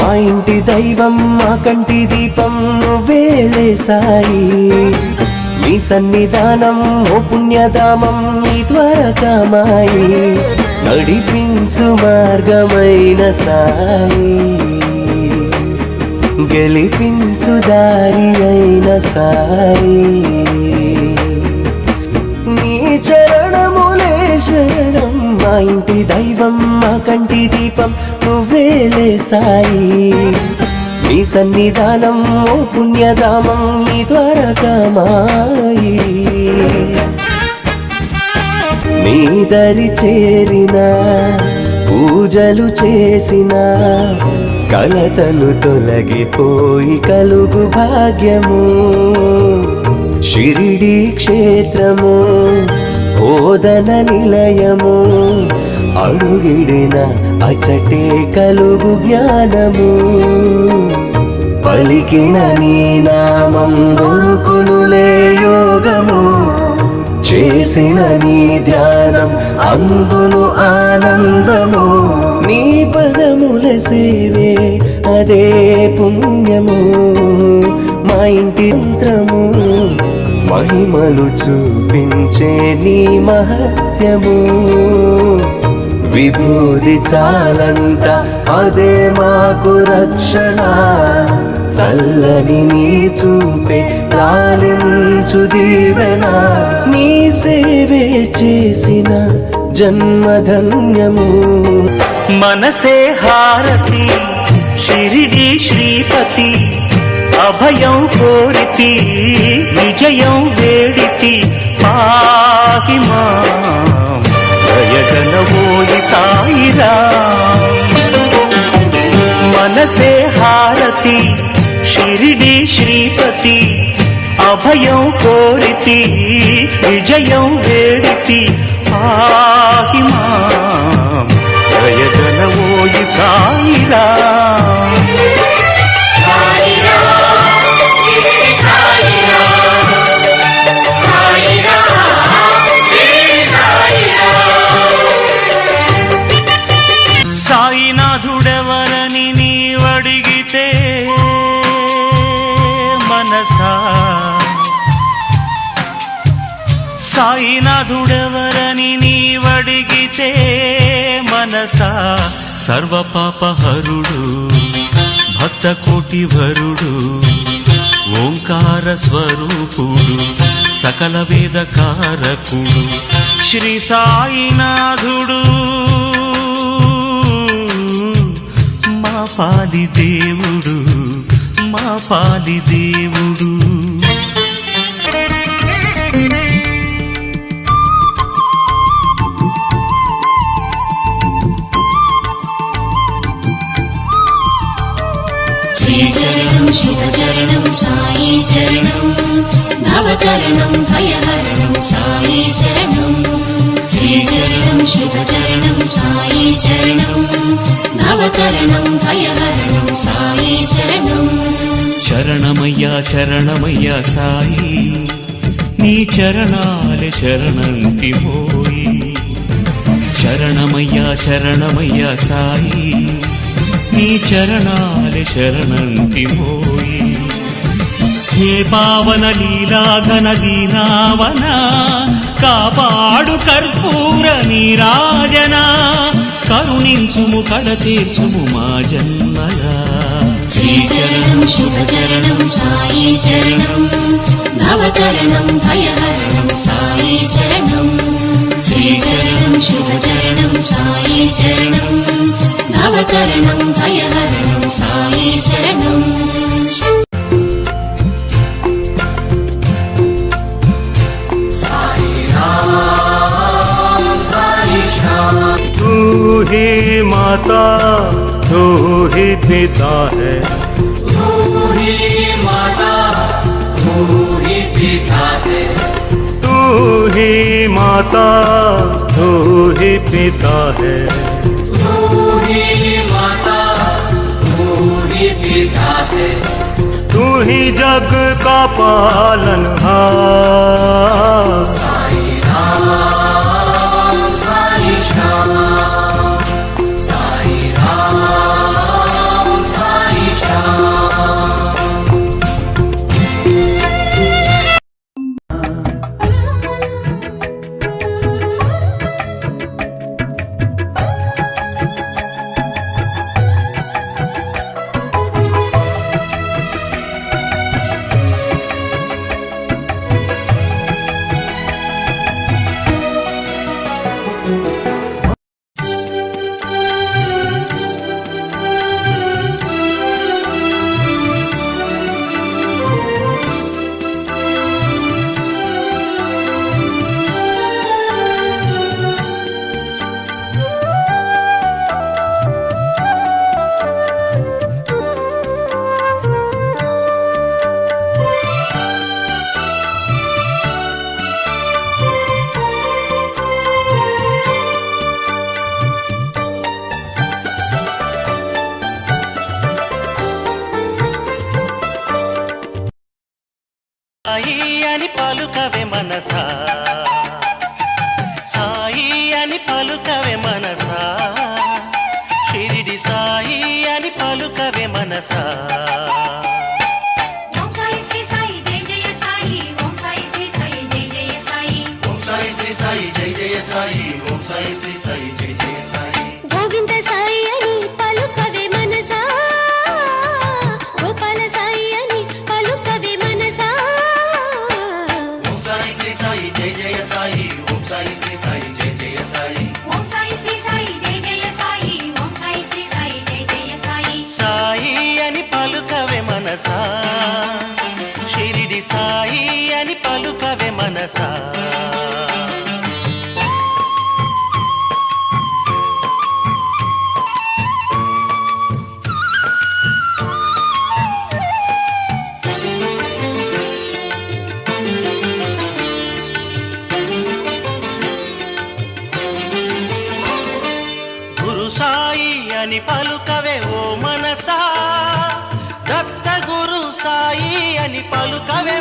మా ఇంటి దైవం మా కంటి దీపం నువ్వేలే సాయి నీ సన్నిధానం ఓ పుణ్యధామం నీ ద్వారకామాయి నడిపించు మార్గమైన సాయి గెలిపించు దారి అయిన సాయి నీ చరణములే శరణం మా ఇంటి దైవం మా కంటి దీపం నువ్వేలే సాయి నీ సన్నిధానం ఓ పుణ్యధామం నీ ద్వారకామాయి నీ దరి చేరిన పూజలు చేసిన కలతలు తొలగిపోయి కలుగు భాగ్యము షిరిడి క్షేత్రము బోధన నిలయము అడుగిడిన అచటే కలుగు జ్ఞానము పలికిన నీ నామం దొరుకునులే యోగము చేసిన నీ ధ్యానం అందును ఆనందము నీ పదముల సేవే అదే పుణ్యము మా ఇంటి యంత్రము మహిమలు చూపించే నీ మహత్యము విభూది చాలంట అదే మాకు రక్షణ చల్లని నీ చూపే లాలించు దీవెన నీ సేవే చేసిన జన్మధన్యము మనసే హారతి షిరిడి శ్రీపతి అభయం కోరితి విజయం వేడితి పాహి మాం దయగనవోయి సాయిరాం మనసే హారతి షిరిడి శ్రీపతి అభయం కోరితి విజయం వేడితి పాహి మాం దయగనవోయి సాయిరాం సాయినాథుడెవరని నీవడిగితే మనసా సాయినాథుడెవరని నీవడిగితే మనసా సర్వపాపహరుడు భక్త కోటివరుడు ఓంకార స్వరూపుడు సకల వేదకారకుడు శ్రీ సాయినాథుడు మా పాలి దేవుడు మా పాలి దేవుడు శ్రీచరణం శుభచరణం సాయి చరణం భవతరణం భయహరణం సాయి శరణం శ్రీచరణం శుభచరణం సాయి చరణం భవతరణం భయహరణం సాయి శరణం శరణమయ్యా శరణమయ్యా సాయి నీ చరణాలే శరణంటి మోయి శరణమయ్యా శరణమయ్యా సాయి నీ చరణాలే శరణంటి మోయి హే పావన లీలాఘన దీనావన కాపాడు కర్పూర నీరాజన కరుణించుము కడ తీర్చుము మా జన్మలా శ్రీచరణం శుభచరణం సాయి చరణం భవతరణం భయహరణం సాయి శరణం శ్రీచరణం శుభచరణం సాయి చరణం భవతరణం భయహరణం సాయి శరణం तू ही माता तू ही पिता है तू ही माता तू ही पिता है तू ही माता तू ही पिता है तू ही माता तू ही पिता है तू ही जग का पालनहार साई राम साई श्याम साई राम साई సాయి అని పలుకవే మనసా, సాయి అని పలుకవే మనసా, షిరిడి సాయి అని పలుకవే మనసా. ఓం సాయి శ్రీ సాయి జయ జయ సాయి, ఓం సాయి శ్రీ సాయి జయ జయ సాయి, ఓం సాయి శ్రీ సాయి జయ జయ సాయి, ఓం సాయి శ్రీ సాయి జయ జయ సాయి. గోవింద సాయి అని పలుకవే మనసా, గోపాల సాయి అని పలుకవే మనసా. ఓం సాయి శ్రీ సాయి జయ జయ సాయి, ఓం సాయి శ్రీ సాయి జయ జయ సాయి. ఓం సాయి శ్రీ సాయి జయ జయ సాయి, ఓం సాయి శ్రీ సాయి జయ జయ సాయి. సాయి అని పలుకవే మనసా, షిరిడి సాయి అని పలుకవే మనసా. గురు సాయి అని పలుకవే ఓ మనసా, దత్త గురు సాయి అని పలుకవే